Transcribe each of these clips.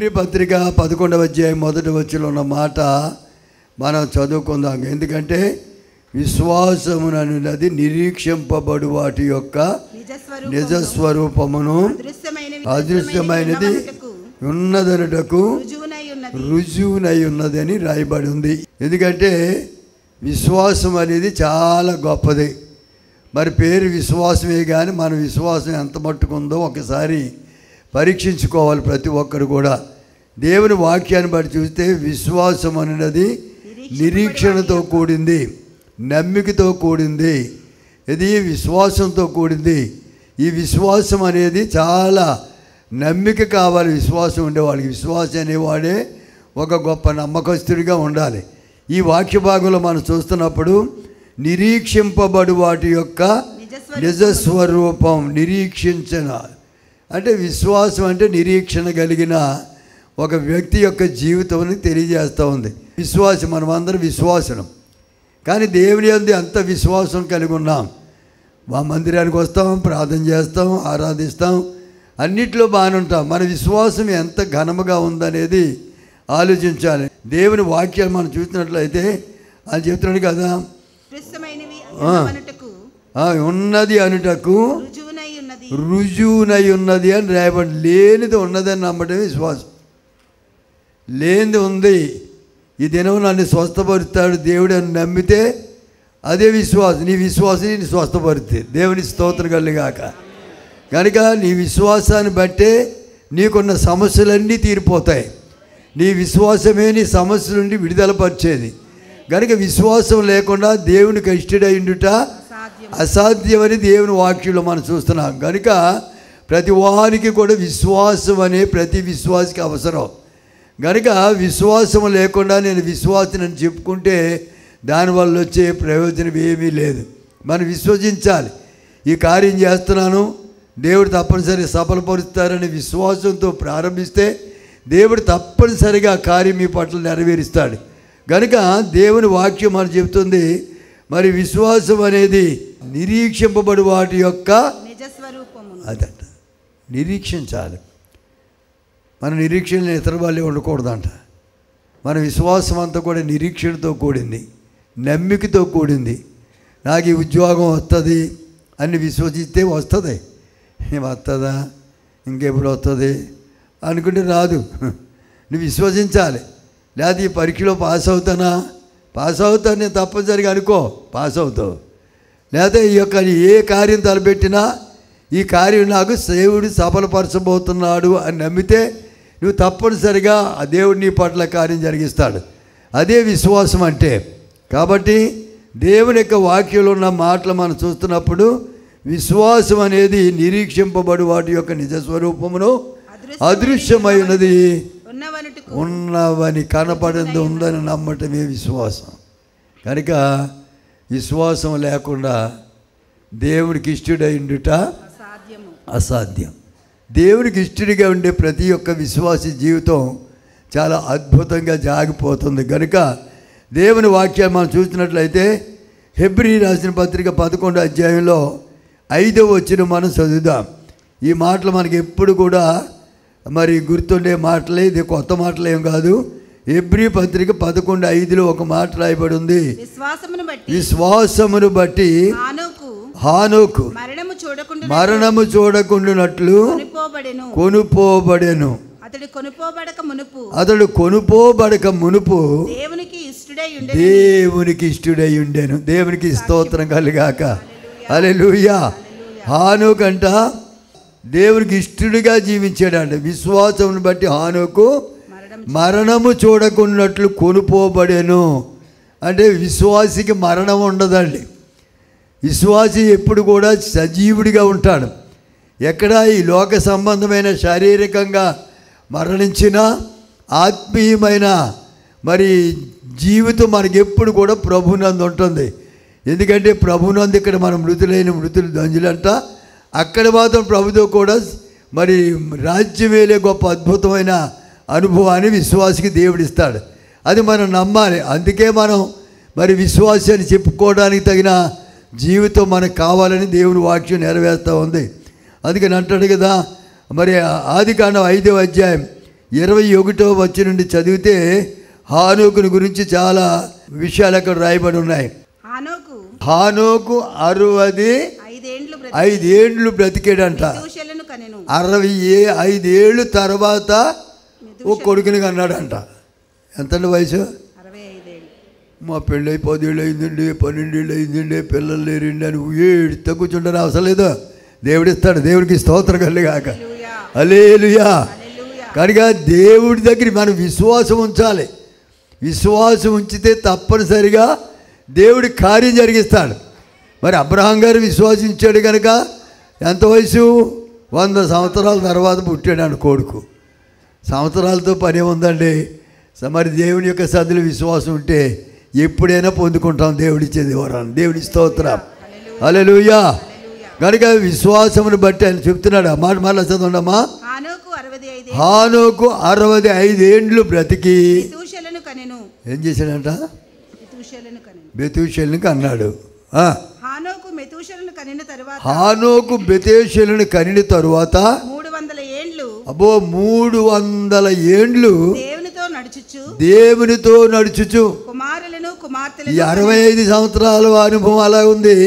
Hebrew పత్రిక 11వ అధ్యాయం మొదటి వచనంలో ఉన్న మాట మనం చదువుకుందాం. ఎందుకంటే విశ్వాసముననున్నది నిరీక్షింపబడు వాటి యొక్క నిజస్వరూపమును అదృశ్యమైనది ఉన్నదనుటకు రుజువునై ఉన్నది అని రాయబడి ఉంది. ఎందుకంటే విశ్వాసం అనేది చాలా గొప్పది. మరి పేరు విశ్వాసమే కానీ మన విశ్వాసం ఎంత మట్టుకుందో ఒకసారి పరీక్షించుకోవాలి ప్రతి ఒక్కరు కూడా. దేవుని వాక్యాన్ని బట్టి చూస్తే విశ్వాసం అనేది నిరీక్షణతో కూడింది, నమ్మికతో కూడింది, ఇది విశ్వాసంతో కూడింది. ఈ విశ్వాసం అనేది చాలా నమ్మిక కావాలి. విశ్వాసం ఉండేవాడికి, విశ్వాసం అనేవాడే ఒక గొప్ప నమ్మకస్తుడిగా ఉండాలి. ఈ వాక్య భాగంలో మనం చూస్తున్నప్పుడు నిరీక్షింపబడు వాటి యొక్క నిజస్వరూపం, నిరీక్షించిన అంటే విశ్వాసం అంటే నిరీక్షణ కలిగిన ఒక వ్యక్తి యొక్క జీవితాన్ని తెలియజేస్తూ ఉంది. విశ్వాసం, మనం అందరం విశ్వాసం, కానీ దేవుని యందు అంత విశ్వాసం కలిగి ఉన్నాం. మా మందిరానికి వస్తాం, ప్రార్థన చేస్తాం, ఆరాధిస్తాం, అన్నిట్లో బాగానే ఉంటాం. మన విశ్వాసం ఎంత ఘనముగా ఉందనేది ఆలోచించాలి. దేవుని వాక్యాలు మనం చూసినట్లయితే అని చెప్తున్నాడు కదా, ఉన్నది అనుటకు రుజువునై ఉన్నది అని రాయబడి. లేనిది ఉన్నదని నమ్మటం విశ్వాసం. లేనిది ఉంది. ఈ దినం నన్ను స్వస్థపరుస్తాడు దేవుడు అని నమ్మితే అదే విశ్వాసం. నీ విశ్వాసం నీ స్వస్థపరుతుంది. దేవుని స్తోత్రం కలుగాక. కనుక నీ విశ్వాసాన్ని బట్టే నీకున్న సమస్యలన్నీ తీరిపోతాయి. నీ విశ్వాసమే నీ సమస్యల నుండి విడుదలపరిచేది. కనుక విశ్వాసం లేకుండా దేవునికి ఇష్టడైండుట అసాధ్యమని దేవుని వాక్యంలో మనం చూస్తున్నాం. కనుక ప్రతి వారికి కూడా విశ్వాసం అనే ప్రతి విశ్వాసికి అవసరం. కనుక విశ్వాసం లేకుండా నేను విశ్వాసిని చెప్పుకుంటే దానివల్ల వచ్చే ప్రయోజనం ఏమీ లేదు. మనం విశ్వసించాలి. ఈ కార్యం చేస్తున్నాను, దేవుడు తప్పనిసరిగా సఫలపరుస్తారని విశ్వాసంతో ప్రారంభిస్తే దేవుడు తప్పనిసరిగా కార్యం మీ పట్ల నెరవేరుస్తాడు. కనుక దేవుని వాక్యం మనం చెబుతుంది, మరి విశ్వాసం అనేది నిరీక్షింపబడి వాటి యొక్క అదంట. నిరీక్షించాలి. మన నిరీక్షణ ఇతర వాళ్ళే ఉండకూడదంట. మన విశ్వాసం అంతా కూడా నిరీక్షణతో కూడింది, నమ్మికతో కూడింది. నాకు ఈ ఉద్యోగం వస్తుంది అని విశ్వసిస్తే వస్తుంది. వస్తుందా, ఇంకెప్పుడు వస్తుంది అనుకుంటే రాదు. నువ్వు విశ్వసించాలి. లేదా ఈ పరీక్షలో పాస్ అవుతాను నేను తప్పనిసరిగా అనుకో, పాస్ అవుతావు. లేదా ఈ యొక్క ఏ కార్యం తలపెట్టినా ఈ కార్యం నాకు దేవుడు సఫలపరచబోతున్నాడు అని నమ్మితే నువ్వు తప్పనిసరిగా ఆ దేవుడు నీ పట్ల కార్యం జరిగిస్తాడు. అదే విశ్వాసం అంటే. కాబట్టి దేవుని యొక్క వాక్యంలో ఉన్న మాటలు మనం చూస్తున్నప్పుడు విశ్వాసం అనేది నిరీక్షింపబడు వాటి యొక్క నిజస్వరూపమును అదృశ్యమై ఉన్నది ఉన్నవని కనపడింది ఉందని నమ్మటమే విశ్వాసం. కనుక విశ్వాసం లేకుండా దేవుడికి ఇష్టడైండుట అసాధ్యం. దేవుడికి ఇష్టడిగా ఉండే ప్రతి ఒక్క విశ్వాసి జీవితం చాలా అద్భుతంగా జాగిపోతుంది. కనుక దేవుని వాక్యాన్ని మనం చూసినట్లయితే హెబ్రీ రాసిన పత్రిక 11వ అధ్యాయంలో 5వ వచనం మనం చదువుదాం. ఈ మాటలు మనకి ఎప్పుడు కూడా మరి గుర్తుండే మాటలే, ఇది కొత్త మాటలు ఏం కాదు. హెబ్రీ పత్రిక 11:5లో ఒక మాట రాయబడి ఉంది, విశ్వాసమును బట్టి హానోకు మరణము చూడకుండానట్లు కొనుపోబడెను. అతడు కొనుపోబడక మునుపు దేవునికి ఇష్టడై ఉండెను. దేవునికి స్తోత్రం కలుగాక. హల్లెలూయా. హానోకు అంట దేవునికి ఇష్టడిగా జీవించాడంట. విశ్వాసమును బట్టి హానోకు మరణము చూడకున్నట్లు కొనుపోబడెను. అంటే విశ్వాసికి మరణం ఉండదండి. విశ్వాసి ఎప్పుడు కూడా సజీవుడిగా ఉంటాడు. ఎక్కడ ఈ లోక సంబంధమైన శారీరకంగా మరణించినా ఆత్మీయమైన మరి జీవితం మనకి ఎప్పుడు కూడా ప్రభునందు ఉంటుంది. ఎందుకంటే ప్రభునందు ఇక్కడ మనం మృతులు దంజులంట, అక్కడ మాత్రం ప్రభుతో కూడా మరి రాజ్యం వేలే గొప్ప అద్భుతమైన అనుభవాన్ని విశ్వాసికి దేవుడు ఇస్తాడు. అది మనం నమ్మాలి. అందుకే మనం మరి విశ్వాసాన్ని చెప్పుకోవడానికి తగిన జీవితం మనకు కావాలని దేవుని వాక్యం నెరవేరుస్తూ ఉంది. అందుకని అంటాడు కదా, మరి ఆదికాండం 5వ అధ్యాయం 21వ వచనం నుండి చదివితే హానోకుని గురించి చాలా విషయాలు అక్కడ రాయబడి ఉన్నాయి. హానోకు 65 ఏండ్లు బ్రతికాడంట. 65 ఏళ్ళు తర్వాత ఓ కొడుకుని కన్నాడంట. ఎంతండి వయసు? మా పెళ్ళి 10 ఏళ్ళు అయిందండి, 12 ఏళ్ళు అయిందండి, పిల్లలు లేరండి అని ఏడుతో కూర్చుంటారు. అవసరం లేదు, దేవుడిస్తాడు. దేవుడికి స్తోత్రం కలిగాక. హల్లెలూయా. కనుక దేవుడి దగ్గర మనం విశ్వాసం ఉంచాలి. విశ్వాసం ఉంచితే తప్పనిసరిగా దేవుడి కార్యం జరిగిస్తాడు. మరి అబ్రహాం గారు విశ్వాసించాడు కనుక ఎంత వయసు? 100 సంవత్సరాల తర్వాత పుట్టాడు కొడుకు. సంవత్సరాలతో పని ఉందండి. మరి దేవుని యొక్క సన్నిధిలో విశ్వాసం ఉంటే ఎప్పుడైనా పొందుకుంటాం దేవుడిచ్చేది వరాన్ని. దేవుడి స్తోత్రం. హల్లెలూయా. కనుక విశ్వాసమును బట్టి ఆయన చెప్తున్నాడు. ఆ మాట మళ్ళీ చదవండమ్మా. హానోకు 65 ఏండ్లు బ్రతికి ఏం చేశాడంట? బెతూషెలుని కన్నాడు. హానోకు బెతూషెలుని కనిన తరువాత 300 ఏండ్లు, అబ్బో 300 ఏండ్లు దేవునితో నడుచుచు. ఈ 65 సంవత్సరాల అనుభవం అలా ఉంది.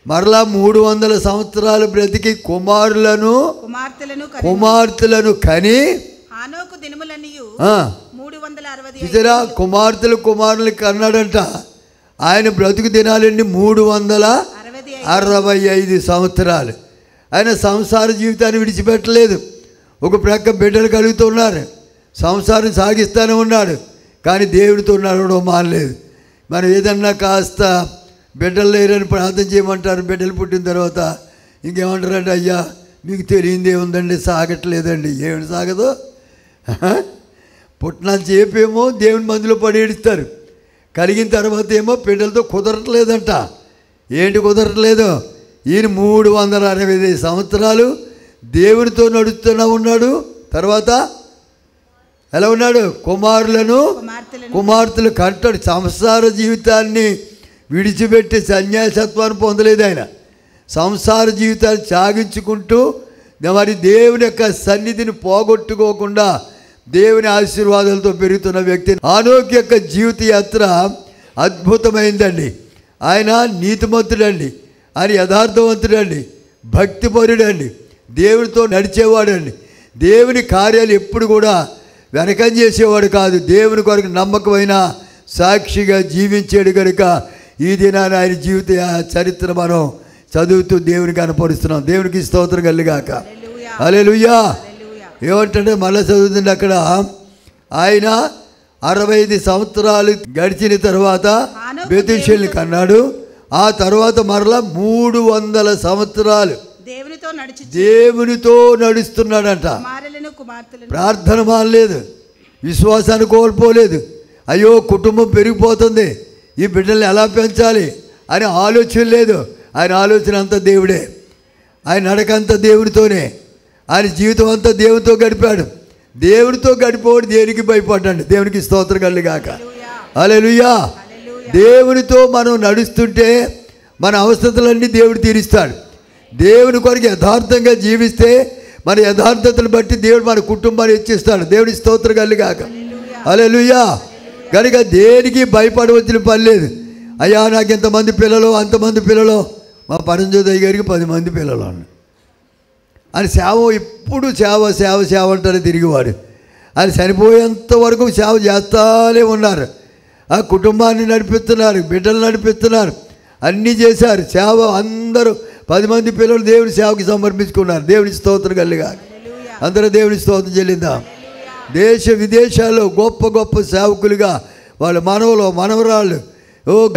మరలా 300 సంవత్సరాలు బ్రతికి కుమార్తెలను కని చూసారా, కుమారులు కన్నాడంట. ఆయన బ్రతుకు దినాలండి 365 సంవత్సరాలు. ఆయన సంసార జీవితాన్ని విడిచిపెట్టలేదు. ఒక ప్రక్క బిడ్డలు కలుగుతున్నారు, సంసారం సాగిస్తూనే ఉన్నాడు. కానీ దేవుడితో నడవడం మానలేదు. మనం ఏదన్నా కాస్త బిడ్డలు లేరని ప్రార్థన చేయమంటారు. బిడ్డలు పుట్టిన తర్వాత ఇంకేమంటారంటే, అయ్యా మీకు తెలియందే ఉందండి, సాగట్లేదండి. ఏమిటి సాగదు? పుట్టినంత చేపేమో దేవుని మందిలో పడి ఏడుస్తారు. కలిగిన తర్వాత ఏమో బిడ్డలతో కుదరట్లేదంట. ఏంటి కుదరట్లేదు? ఈయన 365 సంవత్సరాలు దేవునితో నడుస్తూనే ఉన్నాడు. తర్వాత ఎలా ఉన్నాడు? కుమార్తెలు కంటాడు. సంసార జీవితాన్ని విడిచిపెట్టి సన్యాసత్వాన్ని పొందలేదు ఆయన. సంసార జీవితాన్ని సాగించుకుంటూ మరి దేవుని యొక్క సన్నిధిని పోగొట్టుకోకుండా దేవుని ఆశీర్వాదాలతో పెరుగుతున్న వ్యక్తి. హానోకు యొక్క జీవిత యాత్ర అద్భుతమైందండి. ఆయన నీతిమంతుడండి, ఆయన యథార్థవంతుడండి, భక్తిపరుడండి, దేవునితో నడిచేవాడండి. దేవుని కార్యాలు ఎప్పుడు కూడా వెనకం చేసేవాడు కాదు. దేవుని కొరకు నమ్మకమైన సాక్షిగా జీవించాడు కనుక ఈ దినాన్ని ఆయన జీవిత చరిత్ర మనం చదువుతూ దేవుని కనపరుస్తున్నాం. దేవునికి స్తోత్రం కలుగాక. హల్లెలూయా. ఏమంటే మళ్ళీ చదువుతుంది అక్కడ, ఆయన 65 సంవత్సరాలు గడిచిన తర్వాత బెతూషెలుని కన్నాడు. ఆ తర్వాత మరలా 300 సంవత్సరాలు దేవునితో నడుస్తున్నాడంట. ప్రార్థన మానలేదు, విశ్వాసాన్ని కోల్పోలేదు. అయ్యో కుటుంబం పెరిగిపోతుంది, ఈ బిడ్డల్ని ఎలా పెంచాలి అని ఆలోచన లేదు. ఆయన ఆలోచన అంతా దేవుడే, ఆయన నడకంతా దేవునితోనే, ఆయన జీవితం అంతా దేవునితో గడిపాడు. దేవునితో గడిపోడు దేనికి భయపడ్డాడు. దేవునికి స్తోత్రం కలుగాక. హల్లెలూయా. దేవునితో మనం నడుస్తుంటే మన అవసరతలన్నీ దేవుడు తీరుస్తాడు. దేవుని కొరకు యథార్థంగా జీవిస్తే మన యథార్థతను బట్టి దేవుడు మన కుటుంబాన్ని హెచ్చిస్తాడు. దేవుడి స్తోత్రం కలుగాక. హల్లెలూయా. కనుక దేనికి భయపడవలసిన పని లేదు. అయ్యా నాకు ఎంతమంది పిల్లలు, అంతమంది పిల్లలు. మా పరంజ్యోతి గారికి 10 మంది పిల్లలు అన్న. ఆయన సేవ ఎప్పుడు సేవ అంటారు తిరిగివాడు. ఆయన చనిపోయేంత వరకు సేవ చేస్తానే ఉన్నారు. ఆ కుటుంబాన్ని నడిపిస్తున్నారు, బిడ్డలు నడిపిస్తున్నారు, అన్నీ చేశారు. సేవ అందరూ 10 మంది పిల్లలు దేవుని సేవకి సమర్పించుకున్నారు. దేవుని స్తోత్రం కలుగా. అందరూ దేవుని స్తోత్రం చెల్లిందాం. దేశ విదేశాల్లో గొప్ప గొప్ప సేవకులుగా వాళ్ళ మనవరాళ్ళు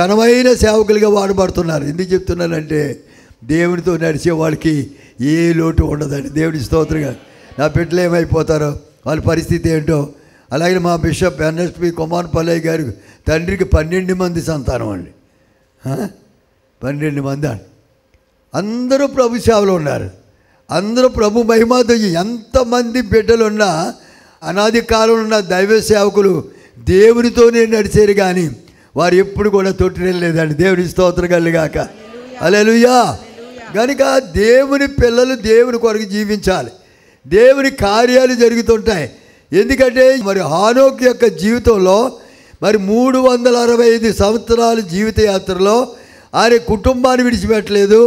ఘనమైన సేవకులుగా వాడబడుతున్నారు. ఎందుకు చెప్తున్నానంటే దేవునితో నడిచే వాళ్ళకి ఏ లోటు ఉండదండి. దేవుడి స్తోత్రంగా. నా బిడ్డలు ఏమైపోతారో, వాళ్ళ పరిస్థితి ఏంటో. అలాగే మా బిషప్ ఎన్ఎస్పి కుమారపల్లయ్య గారి తండ్రికి 12 మంది సంతానం అండి. 12 మంది అండి. అందరూ ప్రభు సేవలో ఉన్నారు. అందరూ ప్రభు మహిమతో. ఎంతమంది బిడ్డలున్నా అనాది కాలంలో ఉన్న దైవ సేవకులు దేవునితోనే నడిచారు కానీ వారు ఎప్పుడు కూడా తొట్టిరెళ్ళలేదండి. దేవుని స్తోత్రం కలుగాక. హల్లెలూయా. కనుక దేవుని పిల్లలు దేవుని కొరకు జీవించాలి. దేవుని కార్యాలు జరుగుతుంటాయి. ఎందుకంటే మరి హానోకు యొక్క జీవితంలో మరి 365 సంవత్సరాల జీవిత యాత్రలో ఆయన కుటుంబాన్ని విడిచిపెట్టలేదు,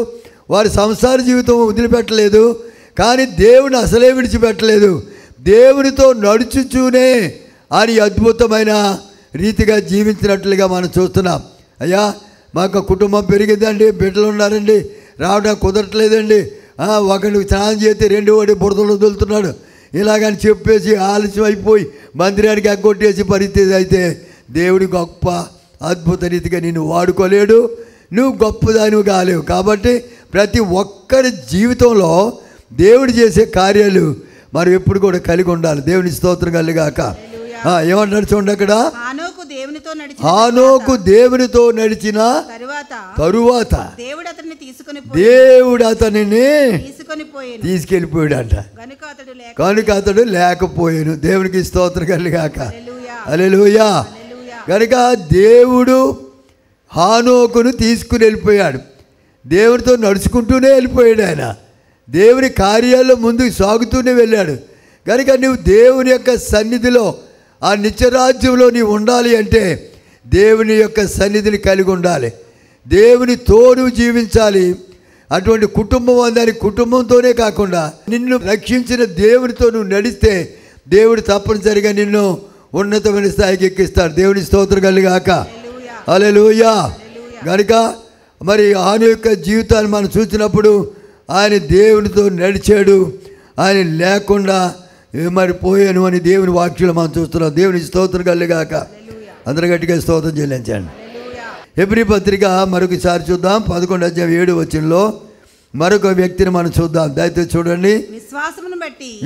వారి సంసార జీవితం వదిలిపెట్టలేదు, కానీ దేవుని అసలే విడిచిపెట్టలేదు. దేవునితో నడుచుచూనే ఆయన అద్భుతమైన రీతిగా జీవించినట్లుగా మనం చూస్తున్నాం. అయ్యా మాకు కుటుంబం పెరిగిందండి, బిడ్డలు ఉన్నారండి, రావడానికి కుదరట్లేదండి, ఒకరికి స్నానం చేస్తే 2 వాడి బురదలు వదులుతున్నాడు, ఇలాగని చెప్పేసి ఆలస్యం అయిపోయి మందిరానికి ఎగ్గొట్టేసి పరిస్థితి అయితే దేవుడి గొప్ప అద్భుత రీతిగా నిన్ను వాడుకోలేడు, నువ్వు గొప్పదానివి కాలేవు. కాబట్టి ప్రతి ఒక్కరి జీవితంలో దేవుడు చేసే కార్యాలు మనం ఎప్పుడు కూడా కలిగి ఉండాలి. దేవుని స్తోత్రం కలిగాక. ఏమంటాడు చూడండి అక్కడ, హానోకు దేవునితో నడిచిన తరువాత దేవుడు అతనిని తీసుకెళ్ళిపోయాడంట, కనుక అతడు లేకపోయాను. దేవునికి స్తోత్రం కలిగాక. హల్లెలూయా. కనుక దేవుడు హానోకును తీసుకుని వెళ్ళిపోయాడు, దేవుడితో నడుచుకుంటూనే వెళ్ళిపోయాడు. ఆయన దేవుని కార్యాల్లో ముందుకు సాగుతూనే వెళ్ళాడు. కనుక నువ్వు దేవుని యొక్క సన్నిధిలో ఆ నిత్యరాజ్యంలో నీవు ఉండాలి అంటే దేవుని యొక్క సన్నిధిని కలిగి ఉండాలి, దేవునితో నువ్వు జీవించాలి. అటువంటి కుటుంబం అందని కుటుంబంతోనే కాకుండా నిన్ను రక్షించిన దేవునితో నువ్వు నడిస్తే దేవుడు తప్పనిసరిగా నిన్ను ఉన్నతమైన స్థాయికి ఎక్కిస్తాడు. దేవుని స్తోత్రం కలిగాక. హల్లెలూయా. కనుక మరి ఆయన యొక్క జీవితాన్ని మనం చూసినప్పుడు ఆయన దేవునితో నడిచాడు, ఆయన లేకుండా మరి పోయాను అని దేవుని వాక్యాలు మనం చూస్తున్నాం. దేవుని స్తోత్రం కలిగాక. అందరూ గట్టిగా స్తోత్రం చెల్లించండి. హెబ్రీ పత్రిక మరొకసారి చూద్దాం. 11:7 మరొక వ్యక్తిని మనం చూద్దాం. దయచేసి చూడండి.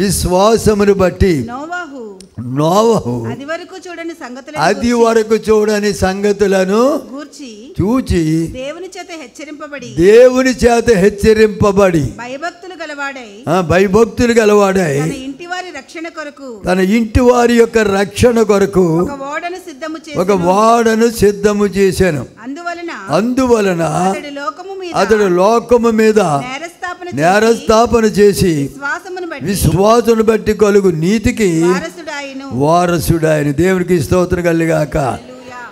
విశ్వాసమును బట్టి నోవహు అది వరకు చూడని సంగతులను చూచి దేవుని చేత హెచ్చరింపబడి భయభక్తులు గలవాడై తన ఇంటి వారి యొక్క రక్షణ కొరకు ఒక ఓడను సిద్ధము చేశాను. అందువలన అతడు లోకము మీద నేరస్థాపన చేసి విశ్వాసమును బట్టి కలుగు నీతికి వారసుడాయను. దేవునికి స్తోత్రం కలిగాక.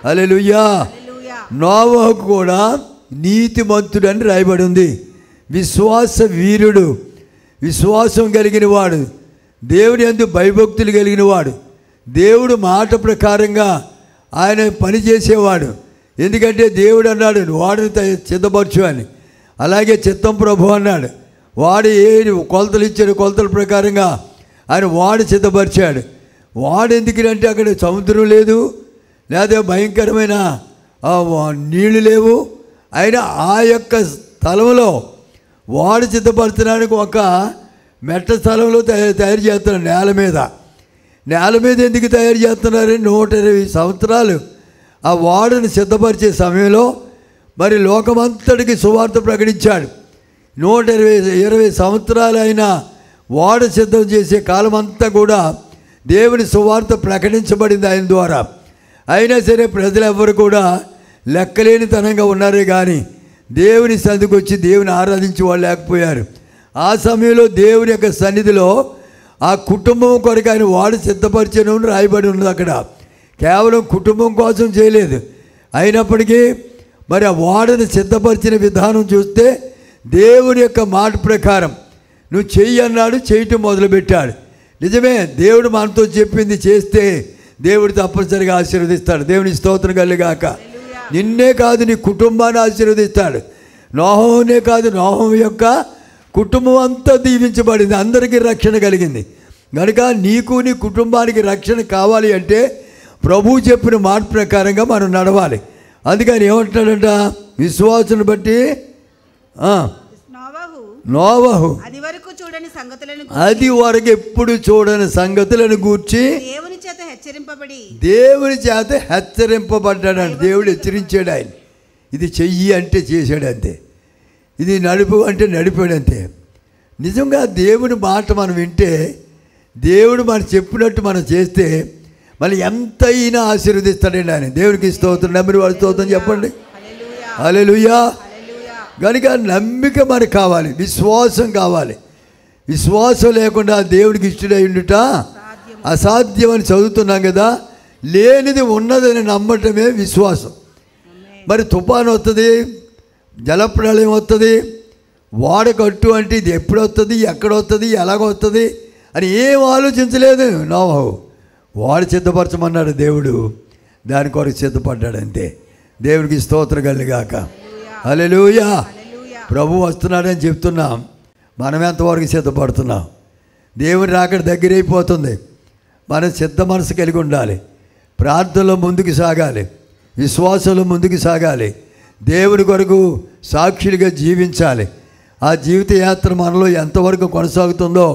హల్లెలూయా. నోవహు కూడా నీతిమంతుడని రాయబడి ఉంది. విశ్వాస వీరుడు, విశ్వాసం కలిగిన వాడు, దేవుని యందు భయభక్తులు కలిగిన వాడు, దేవుడు మాట ప్రకారంగా ఆయన పనిచేసేవాడు. ఎందుకంటే దేవుడు అన్నాడు వాడిని సిద్ధపరచు అని, అలాగే చిత్తం ప్రభు అన్నాడు. వాడు ఏ కొలతలు ఇచ్చాడు కొలతల ప్రకారంగా ఆయన వాడు సిద్ధపరిచాడు. వాడు ఎందుకంటే అక్కడ సముద్రం లేదు, లేదా భయంకరమైన నీళ్లు లేవు, అయినా ఆ యొక్క స్థలంలో వాడు సిద్ధపరచడానికి ఒక మెట్ట స్థలంలో తయారు చేస్తున్నారు. నేల మీద ఎందుకు తయారు చేస్తున్నారు? 120 సంవత్సరాలు ఆ వాడుని సిద్ధపరిచే సమయంలో మరి లోకమంతటికి సువార్త ప్రకటించాడు. 120 సంవత్సరాలు అయినా వాడు సిద్ధం చేసే కాలం అంతా కూడా దేవుని సువార్త ప్రకటించబడింది ఆయన ద్వారా. అయినా సరే ప్రజలు ఎవ్వరు కూడా లెక్కలేనితనంగా ఉన్నారే కానీ దేవుని సన్నిధికి వచ్చి దేవుని ఆరాధించి వాళ్ళు లేకపోయారు. ఆ సమయంలో దేవుని యొక్క సన్నిధిలో ఆ కుటుంబం కొరకు ఆయన వాడు సిద్ధపరిచను రాయబడి ఉన్నది. అక్కడ కేవలం కుటుంబం కోసం చేయలేదు. అయినప్పటికీ మరి ఆ వాడని సిద్ధపరిచిన విధానం చూస్తే దేవుని యొక్క మాట ప్రకారం నువ్వు చెయ్యి అన్నాడు, చేయటం మొదలుపెట్టాడు. నిజమే, దేవుడు మనతో చెప్పింది చేస్తే దేవుడు తప్పనిసరిగా ఆశీర్వదిస్తాడు. దేవుని స్తోత్రం కలిగాక. నిన్నే కాదు నీ కుటుంబాన్ని ఆశీర్వదిస్తాడు. నోహునే కాదు, నోహు యొక్క కుటుంబం అంతా దీవించబడింది, అందరికీ రక్షణ కలిగింది. కనుక నీకు నీ కుటుంబానికి రక్షణ కావాలి అంటే ప్రభువు చెప్పిన మాట ప్రకారంగా మనం నడవాలి. అందుకని ఏమంటాడంట, విశ్వాసుని బట్టి నోవహు అది వరకు ఎప్పుడు చూడని సంగతులను గూర్చి దేవుని చేత హెచ్చరింపబడ్డాడు. దేవుడు హెచ్చరించాడు. ఆయన ఇది చెయ్యి అంటే చేశాడు అంతే, ఇది నడుపు అంటే నడిపాడు అంతే. నిజంగా దేవుని మాట మనం వింటే, దేవుడు మనం చెప్పినట్టు మనం చేస్తే మళ్ళీ ఎంతైనా ఆశీర్వదిస్తాడండి ఆయన. దేవునికి స్తోత్రం. నమ్మిన వారి స్తోత్రం చెప్పండి. హల్లెలూయా. కనుక నమ్మిక మనకు కావాలి, విశ్వాసం కావాలి. విశ్వాసం లేకుండా దేవుడికి ఇష్టడై ఉండుట అసాధ్యం అని చదువుతున్నాం కదా. లేనిది ఉన్నదని నమ్మటమే విశ్వాసం. మరి తుఫాను వస్తుంది, జలప్రళయం వస్తుంది, వాడకట్టు అంటే ఇది ఎప్పుడు వస్తుంది, ఎక్కడ వస్తుంది, ఎలాగొస్తుంది అని ఏం ఆలోచించలేదు నోవహు. వాడు సిద్ధపరచమన్నాడు దేవుడు, దాని కొరకు సిద్ధపడ్డాడు అంతే. దేవునికి స్తోత్రం కలుగాక. హల్లెలూయా. ప్రభు వస్తున్నాడని చెప్తున్నాం, మనం ఎంతవరకు సిద్ధపడుతున్నాం? దేవుని రాకడ దగ్గరైపోతుంది. మనం సిద్ధ మనసు కలిగి ఉండాలి. ప్రార్థనలో ముందుకు సాగాలి, విశ్వాసంలో ముందుకు సాగాలి, దేవుని కొరకు సాక్షులుగా జీవించాలి. ఆ జీవిత యాత్ర మనలో ఎంతవరకు కొనసాగుతుందో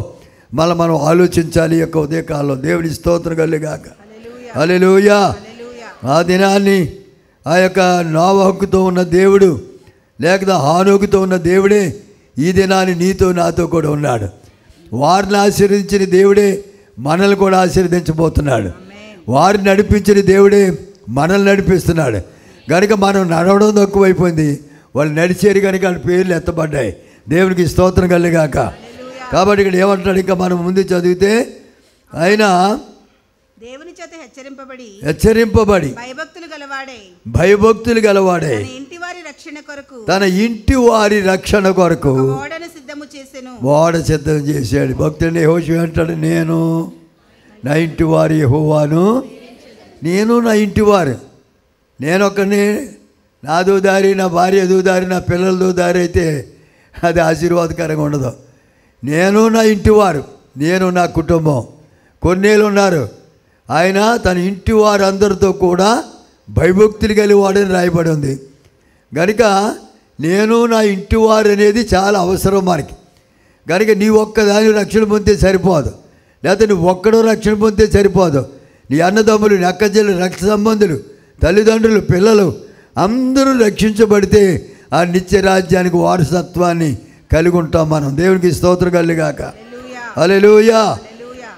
మనం ఆలోచించాలి. యొక్క ఉదయకాలంలో దేవుని స్తోత్రం కలుగాక. హల్లెలూయా. ఆ దినాన్ని ఆ యొక్క నోవహుతో ఉన్న దేవుడు, లేకపోతే హానోకుతో ఉన్న దేవుడే ఈ దినాన్ని నీతో నాతో కూడా ఉన్నాడు. వారిని ఆశీర్వదించిన దేవుడే మనల్ని కూడా ఆశీర్వదించబోతున్నాడు. వారిని నడిపించిన దేవుడే మనల్ని నడిపిస్తున్నాడు. కనుక మనం నడవడం తక్కువైపోయింది, వాళ్ళు నడిచేరు కనుక వాళ్ళ పేర్లు ఎత్తబడ్డాయి. దేవునికి స్తోత్రం కలుగాక. కాబట్టి ఇక్కడ ఏమంటాడు, ఇంకా మనం ముందు చదివితే, ఆయన దేవుని చేత హెచ్చరింపబడి భయభక్తులు గలవాడే తన ఇంటి వారి రక్షణ కొరకు ఓడ సిద్ధం చేశాడు. భక్తుడిని యెహోషువ అంటాడు, నేను నా ఇంటి వారి యెహోవాను, నేను నా ఇంటి వారు, నేనొక్కడిని, నాదో దారి, నా భార్యదో దారి, నా పిల్లలదో దారి అయితే అది ఆశీర్వాదకరంగా ఉండదు. నేను నా ఇంటివారు, నేను నా కుటుంబం. కొన్నేళ్ళు ఉన్నారు. ఆయన తన ఇంటి వారందరితో కూడా భయభక్తులు కలివాడని రాయబడి ఉంది. కనుక నేను నా ఇంటివారు అనేది చాలా అవసరం మనకి. కనుక నీ ఒక్కదాని రక్షణ పొందితే సరిపోదు, లేకపోతే నువ్వు ఒక్కడో రక్షణ పొందితే సరిపోదు. నీ అన్నదమ్ములు, నీ అక్కచెల్లెలు, రక్త సంబంధులు, తల్లిదండ్రులు, పిల్లలు అందరూ రక్షించబడితే ఆ నిత్య రాజ్యానికి వారసత్వాన్ని కలిగి ఉంటాం మనం. దేవునికి స్తోత్రం కలుగాక. హల్లెలూయా.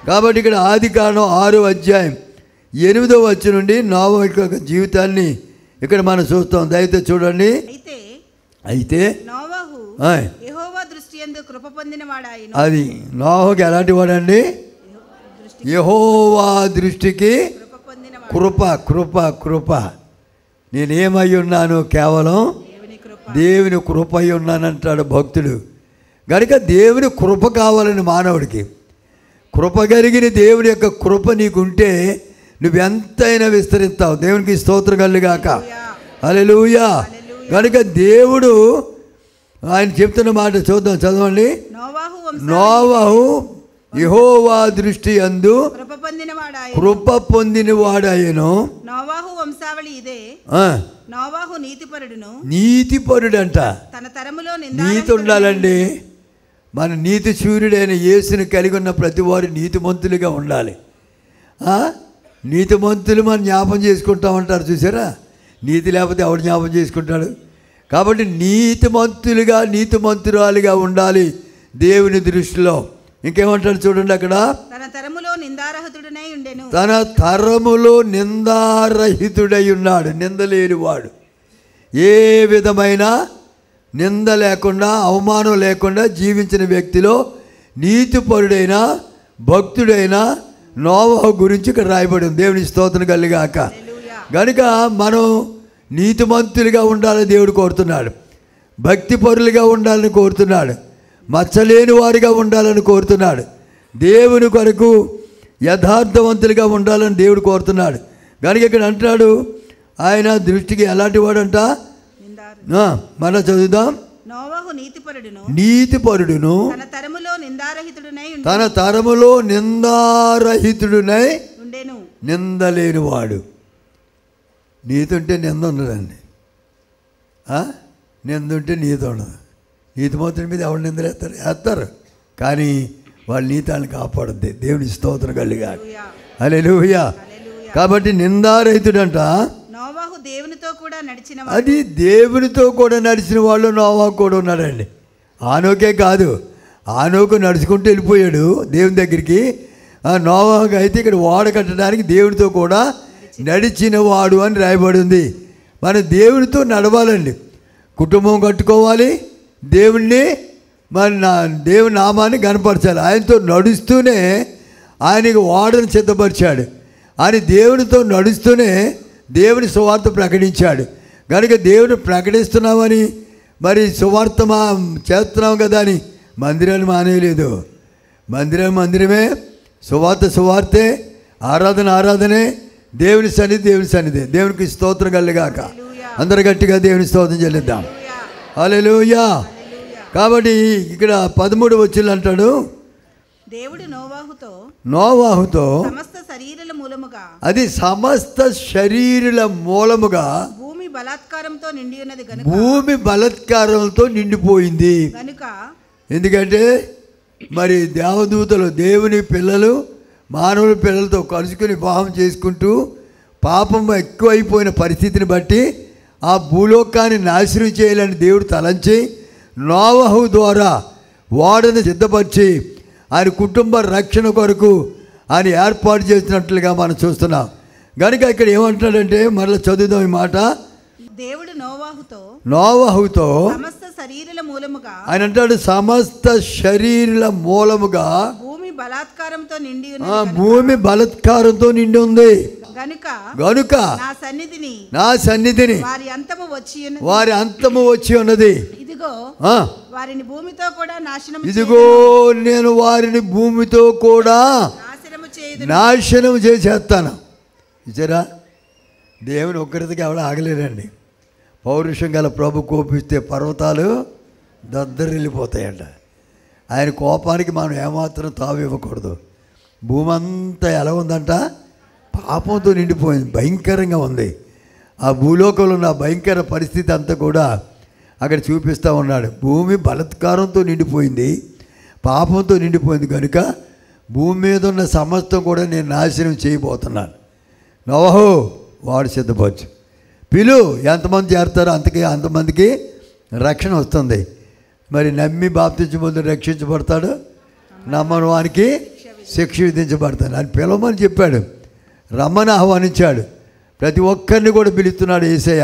కాబట్టి ఇక్కడ ఆదికాండం 6వ అధ్యాయం 8వ వచనం నుండి నోవహు యొక్క జీవితాన్ని ఇక్కడ మనం చూస్తాం. దయతో చూడండి. అయితే అది నోవహుకి ఎలాంటి వాడండి? యెహోవా దృష్టికి కృప. నేనేమై ఉన్నాను? కేవలం దేవుని కృప అయి ఉన్నానంటాడు భక్తుడు. కనుక దేవుని కృప కావాలని మానవుడికి, కృప కలిగిన దేవుని యొక్క కృప నీకుంటే నువ్వెంతైనా విస్తరిస్తావు. దేవునికి స్తోత్రం కలుగాక. హల్లెలూయా. కనుక దేవుడు ఆయన చెప్తున్న మాట చూద్దాం, చదవండి. నోవహు యెహోవా దృష్టి యందు కృప పొందిన వాడాయను. నోవహు వంశావళి ఇదే. నోవహు నీతిపరుడంట. తన తరములో నీతి ఉండాలండి. మన నీతి సూర్యుడైన యేసుని కలిగి ఉన్న ప్రతి వారు నీతిమంతులుగా ఉండాలి. నీతిమంతులు మనం జ్ఞాపం చేసుకుంటామంటారు, చూసారా? నీతి లేకపోతే ఎవడు జ్ఞాపం చేసుకుంటాడు? కాబట్టి నీతిమంతులుగా, నీతిమంతురాలుగా ఉండాలి దేవుని దృష్టిలో. ఇంకేమంటాడు చూడండి అక్కడ, తన తరములో నిందారహితుడై ఉన్నాడు. నిందలేనివాడు, ఏ విధమైన నింద లేకుండా, అవమానం లేకుండా జీవించిన వ్యక్తిలో నీతిపరుడైన భక్తుడైన నోవహు గురించి ఇక్కడ రాయబడి ఉంది. దేవుని స్తోత్రం కలుగాక. కనుక మనం నీతిమంతులుగా ఉండాలని దేవుడు కోరుతున్నాడు, భక్తిపరులుగా ఉండాలని కోరుతున్నాడు, మచ్చలేని వారిగా ఉండాలని కోరుతున్నాడు, దేవుని కొరకు యథార్థవంతులుగా ఉండాలని దేవుడు కోరుతున్నాడు. కనుక ఇక్కడ అంటున్నాడు, ఆయన దృష్టికి ఎలాంటి వాడంట? మన చదువుదాం. నోవహు నీతిపరుడును తన తరములో నిందారహితుడునై నిందలేనివాడు. నీతి ఉంటే నింద ఉండదండి, నింద ఉంటే నీతి ఉండదు. నీతిమంతుడి మీద ఎవరు నిందలేస్తారు, కానీ వాళ్ళ నీతాన్ని కాపాడుద్ది. దేవుని స్తోత్రం కలుగాక. హల్లెలూయా. కాబట్టి నిందారహితుడంట. అది దేవునితో కూడా నడిచిన వాళ్ళు నోవహు కూడా ఉన్నాడండి. ఆనోకే కాదు, ఆనోకు నడుచుకుంటూ వెళ్ళిపోయాడు దేవుని దగ్గరికి. నోవహుకి అయితే ఇక్కడ ఓడ కట్టడానికి దేవునితో కూడా నడిచిన వాడు అని రాయబడి ఉంది. మన దేవునితో నడవాలండి, కుటుంబం కట్టుకోవాలి, దేవుని నామాన్ని కనపరచాలి. ఆయనతో నడుస్తూనే ఆయనకి ఓడను సిద్ధపరిచాడు. ఆయన దేవునితో నడుస్తూనే దేవుని సువార్త ప్రకటించాడు. కనుక దేవుని ప్రకటిస్తున్నామని మరి సువార్త చేస్తున్నాం కదా అని మందిరాన్ని మానేయలేదు. మందిరమే, సువార్తే, ఆరాధనే, దేవుని సన్నిధి. దేవునికి స్తోత్రం కలుగాక. అందరు గట్టిగా దేవుని స్తోత్రం చెల్లిద్దాం. హల్లెలూయా. కాబట్టి ఇక్కడ 13 వచనం అంటాడు, దేవుడు నోవాహుతో సమస్త శరీరుల మూలముగా, అది సమస్త శరీరుల మూలముగా భూమి బలాత్కారంతో నిండి ఉన్నది గనుక, భూమి బలాత్కారంతో నిండిపోయింది గనుక. ఎందుకంటే మరి దేవదూతలు, దేవుని పిల్లలు మానవుల పిల్లలతో కలుసుకుని వివాహం చేసుకుంటూ పాపం ఎక్కువైపోయిన పరిస్థితిని బట్టి ఆ భూలోకాన్ని నాశనం చేయాలని దేవుడు తలంచి నోవహు ద్వారా ఓడను సిద్ధపరిచి ఆయన కుటుంబ రక్షణ కొరకు ఆయన ఏర్పాటు చేసినట్లుగా మనం చూస్తున్నాం. కనుక ఇక్కడ ఏమంటున్నాడంటే, మరలా చదువుదాం ఈ మాట. దేవుడు నోవహుతో సమస్త శరీరుల మూలముగా, ఆయన అంటాడు సమస్త శరీరుల మూలముగా భూమి బలాత్కారంతో నిండి భూమి బలాత్కారంతో నిండి ఉంది గనుక నా సన్నిధిని వారి అంతము వచ్చి ఉన్నది. ఇదిగో నేను వారిని భూమితో కూడా నాశనం చేసేస్తాను. ఇచ్చారా? దేవుని ఒక్కరిదికి ఎవడ ఆగలేరండి. పౌరుషం గల ప్రభు కోపిస్తే పర్వతాలు దద్దరిల్లిపోతాయంట. ఆయన కోపానికి మనం ఏమాత్రం తావు ఇవ్వకూడదు. భూమి అంతా ఎలా ఉందంట? పాపంతో నిండిపోయింది, భయంకరంగా ఉంది. ఆ భూలోకంలో ఉన్న భయంకర పరిస్థితి అంతా కూడా అక్కడ చూపిస్తూ ఉన్నాడు. భూమి బలాత్కారంతో నిండిపోయింది, పాపంతో నిండిపోయింది కనుక భూమి మీద ఉన్న సమస్తం కూడా నేను నాశనం చేయబోతున్నాను. నోవహు వాడు సిద్ధపరచు, పిలు, ఎంతమంది చేరుతారో అంతమందికి రక్షణ వస్తుంది. మరి నమ్మి బాప్తించే ముందు రక్షించబడతాడు, నమ్మని వానికి శిక్ష విధించబడతాడు. అని పిలవమని చెప్పాడు, రమ్మని ఆహ్వానించాడు. ప్రతి ఒక్కరిని కూడా పిలుస్తున్నాడు యేసయ్య.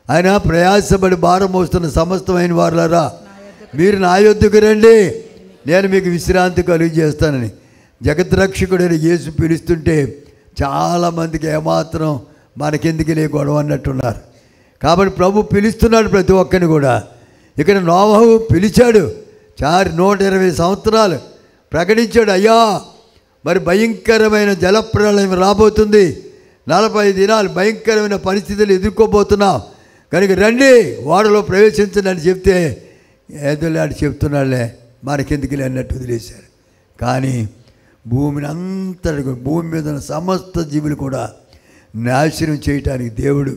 ఆయన ప్రయాసపడి భారం మోస్తున్న సమస్తమైన వారులారా మీరు నా యొద్దకు రండి, నేను మీకు విశ్రాంతి కలుగు చేస్తానని జగద్రక్షకుడైన యేసు పిలుస్తుంటే చాలామందికి ఏమాత్రం మనకెందుకు గొడవ అన్నట్టున్నారు. కాబట్టి ప్రభు పిలుస్తున్నాడు ప్రతి ఒక్కరిని కూడా. ఇక్కడ నోవహు పిలిచాడు, 120 సంవత్సరాలు ప్రకటించాడు, అయ్యా మరి భయంకరమైన జలప్రళయం రాబోతుంది, 40 దినాలు భయంకరమైన పరిస్థితులు ఎదుర్కోబోతున్నాం కనుక రండి ఓడలో ప్రవేశించండి అని చెప్తే ఏదోలాంటి చెప్తున్నాడులే మనకెందుకులే అన్నట్టు వదిలేశారు. కానీ భూమిని అంతటి, భూమి మీద ఉన్న సమస్త జీవులు కూడా నాశనం చేయటానికి దేవుడు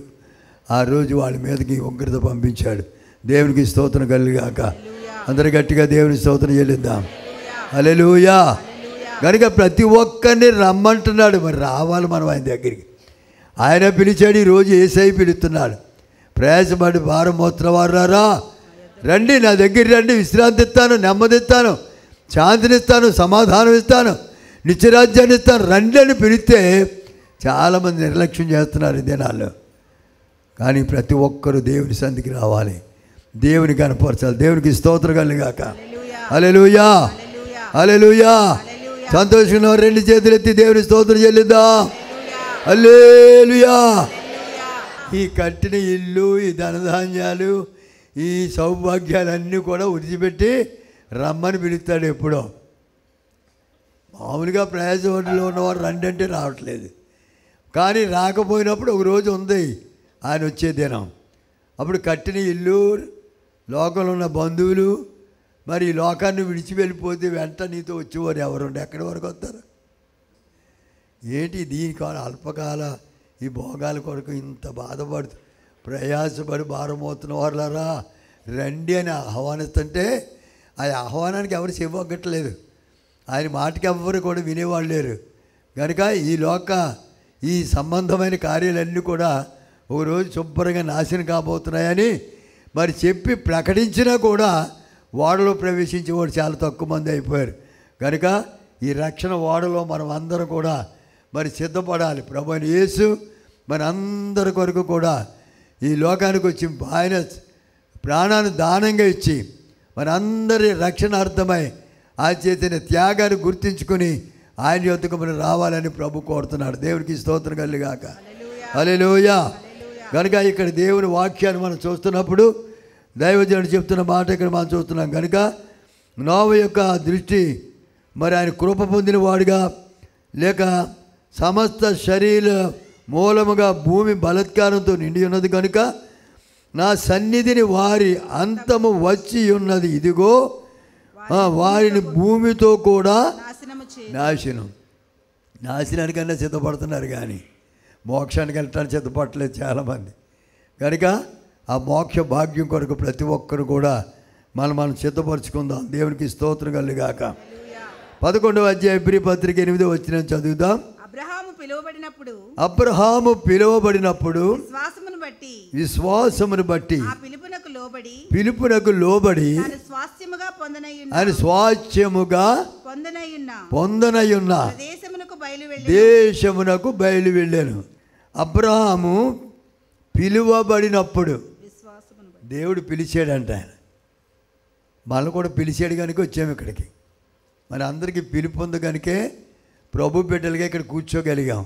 ఆ రోజు వాళ్ళ మీదకి ఉగ్రత పంపించాడు. దేవునికి స్తోత్రం కలుగాక. అందరు గట్టిగా దేవుని స్తోత్రం చెల్లిద్దాం. హల్లెలూయా. కనుక ప్రతి ఒక్కరిని రమ్మంటున్నాడు. మరి రావాలి మనం ఆయన దగ్గరికి. ఆయన పిలిచాడు, ఈరోజు యేసయ్య పిలుస్తున్నాడు. ప్రయాసపడి భారం మోస్తున్న వారులారా రండి, నా దగ్గర రండి, విశ్రాంతి ఇస్తాను, నెమ్మదిస్తాను, శాంతినిస్తాను, సమాధానం ఇస్తాను, నిత్యరాజ్యాన్ని ఇస్తాను, రండి అని పిలిస్తే చాలామంది నిర్లక్ష్యం చేస్తున్నారు ఈ దినాల్లో. కానీ ప్రతి ఒక్కరూ దేవుని సన్నిధికి రావాలి, దేవుని కనపరచాలి. దేవునికి స్తోత్రం కలుగాక. హల్లెలూయా, హల్లెలూయా. సంతోషంగా 2 చేతులు ఎత్తి దేవుని స్తోత్రం చెల్లిద్దాం. హల్లెలూయా. ఈ కట్టిన ఇల్లు, ఈ ధనధాన్యాలు, ఈ సౌభాగ్యాలన్నీ కూడా విడిచిపెట్టి రమ్మని పిలుస్తాడు. ఎప్పుడో మామూలుగా ప్రయాసలో ఉన్నవారు రండి అంటే రావట్లేదు. కానీ రాకపోయినప్పుడు ఒక రోజు ఉంది ఆయన వచ్చే దినం. అప్పుడు కట్టిన ఇల్లు, లోకంలో ఉన్న బంధువులు, మరి ఈ లోకాన్ని విడిచి వెళ్ళిపోతే వెంట నీతో వచ్చేవారు ఎవరుండే, ఎక్కడి వరకు వస్తారు? ఏంటి దీనికి అల్పకాల ఈ భోగాల కొరకు ఇంత బాధపడుతూ ప్రయాసపడి భారమవుతున్న వాళ్ళరా రండి అని ఆహ్వానిస్తుంటే ఆ ఆహ్వానానికి ఎవరు చెవ్వగట్లేదు. ఆయన మాటకి ఎవ్వరు కూడా వినేవాళ్ళు లేరు. కనుక ఈ సంబంధమైన కార్యాలన్నీ కూడా ఒకరోజు శుభ్రంగా నాశనం కాబోతున్నాయని మరి చెప్పి ప్రకటించినా కూడా ఓడలో ప్రవేశించేవాడు చాలా తక్కువ మంది అయిపోయారు. కనుక ఈ రక్షణ ఓడలో మనం అందరం కూడా మరి సిద్ధపడాలి. ప్రభువైన యేసు మన అందరి కొరకు కూడా ఈ లోకానికి వచ్చి ఆయన ప్రాణాన్ని దానంగా ఇచ్చి మన అందరి రక్షణార్థమై ఆ చేసిన త్యాగాన్ని గుర్తించుకుని ఆయన యొద్దకు మనం రావాలని ప్రభు కోరుతున్నాడు. దేవునికి స్తోత్రం కలుగుగాక. హల్లెలూయా. కనుక ఇక్కడ దేవుని వాక్యాన్ని మనం చూస్తున్నప్పుడు దైవజనుడు చెప్తున్న మాట ఇక్కడ మనం చూస్తున్నాం. కనుక నోవహు యొక్క దృష్టి మరి ఆయన కృప పొందిన వాడుగా లేక సమస్త శరీర మూలముగా భూమి బలాత్కారంతో నిండి ఉన్నది కనుక నా సన్నిధిని వారి అంతము వచ్చి ఉన్నది, ఇదిగో వారిని భూమితో కూడా నాశనానికన్నా సిద్ధపడుతున్నారు కానీ మోక్షానికి వెళ్ళటానికి సిద్ధపడలేదు చాలామంది. కనుక ఆ మోక్ష భాగ్యం కొరకు ప్రతి ఒక్కరు కూడా మనం సిద్ధపరచుకుందాం. దేవునికి స్తోత్రం కలుగుగాక. 11వ అధ్యాయం హెబ్రీ పత్రిక 8వ వచనం చదువుదాం. అబ్రహాము పిలువబడినప్పుడు విశ్వాసమును బట్టి పిలుపునకు లోబడి ఆయన స్వాస్థ్యముగా పొందనయున్న దేశమునకు బయలు వెళ్ళాను. అబ్రహాము పిలువబడినప్పుడు దేవుడు పిలిచాడంట. ఆయన మనం కూడా పిలిచాడు కనుక వచ్చాము ఇక్కడికి. మన అందరికీ పిలుపు ఉంది కనుకే ప్రభు బిడ్డలుగా ఇక్కడ కూర్చోగలిగాం.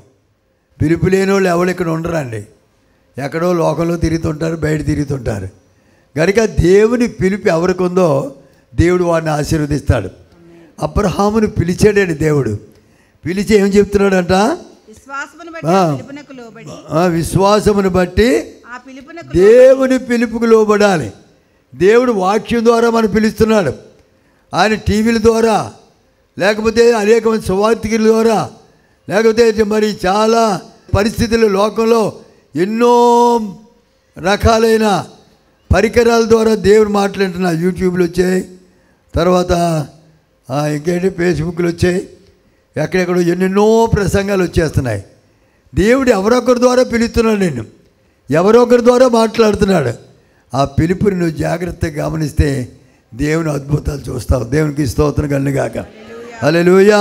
పిలుపు లేని వాళ్ళు ఎవరు ఇక్కడ ఉండరండి. ఎక్కడో లోకంలో తిరుగుతుంటారు, బయట తిరుగుతుంటారు. కనుక దేవుని పిలుపు ఎవరికి ఉందో దేవుడు వాడిని ఆశీర్వదిస్తాడు. అబ్రహామును పిలిచాడండి దేవుడు. పిలిచి ఏం చెప్తున్నాడంట? విశ్వాసమును బట్టి దేవుని పిలుపుకు లోబడాలి. దేవుడు వాక్యం ద్వారా మనం పిలుస్తున్నాడు. ఆయన టీవీల ద్వారా, లేకపోతే అనేక మంది సువార్తికుల ద్వారా, లేకపోతే మరి చాలా పరిస్థితులు లోకంలో ఎన్నో రకాలైన పరికరాల ద్వారా దేవుడు మాట్లాడుతున్నారు. యూట్యూబ్లు వచ్చాయి, తర్వాత ఇంకేంటి ఫేస్బుక్లు వచ్చాయి, ఎక్కడెక్కడో ఎన్నెన్నో ప్రసంగాలు వచ్చేస్తున్నాయి. దేవుడు ఎవరొకరి ద్వారా పిలుస్తున్నాడు, నిన్ను ఎవరొకరి ద్వారా మాట్లాడుతున్నాడు. ఆ పిలుపుని నువ్వు జాగ్రత్తగా గమనిస్తే దేవుని అద్భుతాలు చూస్తావు. దేవునికి స్తోత్రం కలుగుగాక. హల్లెలూయా.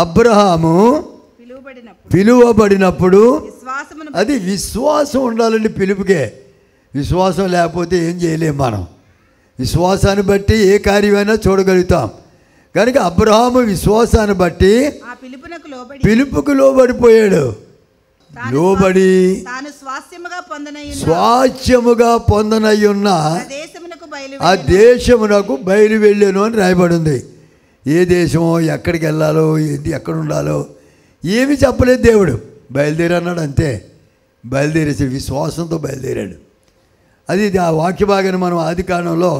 అబ్రహాము పిలువబడినప్పుడు అది విశ్వాసం ఉండాలండి. పిలుపుకే విశ్వాసం లేకపోతే ఏం చేయలేం మనం. విశ్వాసాన్ని బట్టి ఏ కార్యమైనా చూడగలుగుతాం. కనుక అబ్రహాము విశ్వాసాన్ని బట్టి పిలుపుకు లోబడిపోయాడు. లోబడి స్వాస్థ్యముగా పొందనయ్యున్న ఆ దేశమునకు బయలు వెళ్ళాను అని రాయబడి ఉంది. ఏ దేశమో, ఎక్కడికి వెళ్ళాలో, ఎక్కడ ఉండాలో ఏమీ చెప్పలేదు దేవుడు. బయలుదేరన్నాడు అంతే. బయలుదేరేసి విశ్వాసంతో బయలుదేరాడు. అది ఆ వాక్య భాగాన్ని మనం ఆది కాండంలో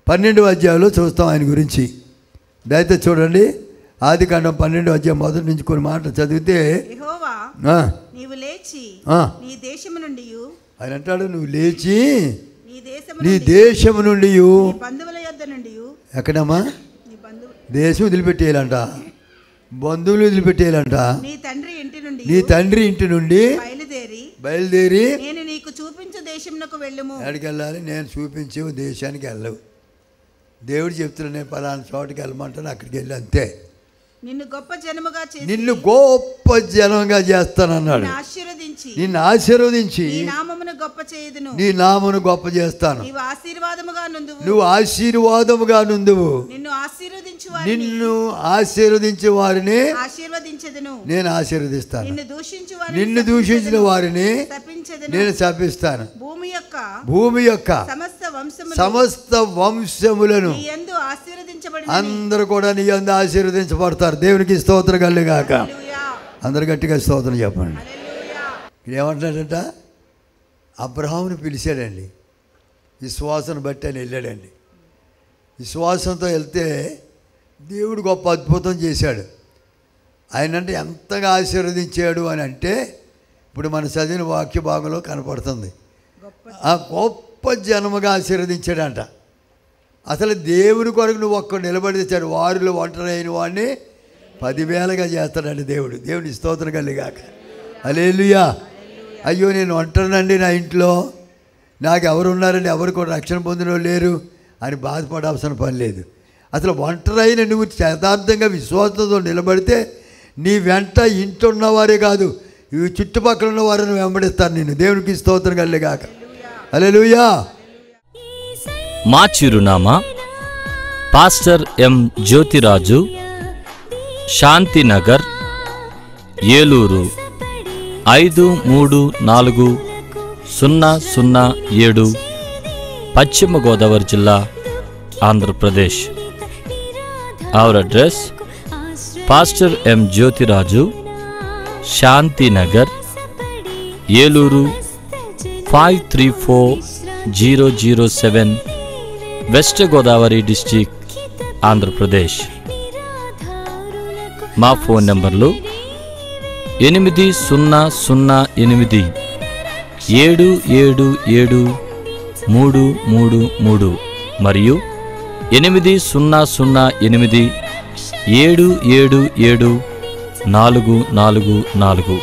12వ అధ్యాయంలో చూస్తాం ఆయన గురించి. దయచేసి చూడండి. ఆది కాండం 12వ అధ్యాయం మొదటి నుంచి కొన్ని మాటలు చదివితే ఆయన అంటాడు, నువ్వు లేచి నీ దేశము నుండి ఎక్కడమ్మా దేశం వదిలిపెట్టేయాలంట, బంధువులు వదిలిపెట్టేయాలంట, నీ తండ్రి ఇంటి నుండి బయలుదేరి నేను నీకు చూపించు దేశమునకు వెళ్ళుము. ఎక్కడికి వెళ్ళాలి? నేను చూపించే దేశానికి వెళ్ళవు. దేవుడు చెప్తున్నా, నేను పలానా చోటుకి వెళ్ళమంటాను, అక్కడికి వెళ్ళి అంతే. నిన్ను గొప్ప జనముగా చేస్తానన్నాడు. నిన్ను ఆశీర్వదించి నీ నామమును గొప్ప చేస్తాను. నువ్వు ఆశీర్వాదముగా నుందువు. నిన్ను ఆశీర్వదించే వారిని నేను ఆశీర్వదిస్తాను. నిన్ను దూషించిన వారిని నేను శపిస్తాను. భూమి యొక్క సమస్త వంశములను అందరూ కూడా నీ యందు ఆశీర్వదించబడతారు. దేవునికి స్తోత్రం కలుగుగాక. అందరు గట్టిగా స్తోత్రం చెప్పండి. ఏమంటాడంట? అబ్రహాముని పిలిచాడండి. విశ్వాసాన్ని బట్టి ఆయన వెళ్ళాడండి. విశ్వాసంతో వెళ్తే దేవుడు గొప్ప అద్భుతం చేశాడు. ఆయన అంటే ఎంతగా ఆశీర్వదించాడు అని అంటే ఇప్పుడు మన చదివిన వాక్య భాగంలో కనపడుతుంది. ఆ గొప్ప జనముగా ఆశీర్వదించాడంట. అసలు దేవుని కొరకు నువ్వు ఒక్క నిలబడి తెచ్చాడు. వారిలో ఒంటరి అయిన వాడిని 10,000గా చేస్తాడండి దేవుడు. దేవుని స్తోత్రం కలుగుగాక. హల్లెలూయా. అయ్యో నేను ఒంటరినండి, నా ఇంట్లో నాకు ఎవరు ఉన్నారండి, ఎవరు కూడా రక్షణ పొందిన లేరు అని బాధపడాల్సిన పని లేదు. అసలు ఒంటరి అయిన నువ్వు యథార్థంగా విశ్వాసంతో నిలబడితే నీ వెంట ఇంట్లో ఉన్నవారే కాదు, ఇవి చుట్టుపక్కల ఉన్న వారిని వెంబడిస్తాను నేను. దేవునికి స్తోత్రం కలుగుగాక. హల్లెలూయా. మా చిరునామా పాస్టర్ ఎం జ్యోతిరాజు, శాంతినగర్, ఏలూరు 534007, పశ్చిమ గోదావరి జిల్లా, Andhra Pradesh. Our address: pastor M Jyothiraju, Shantinagar, Eluru 534007, west Godavari district, Andhra Pradesh. మా ఫోన్ నంబర్లు 8007773733 మరియు 800877774444.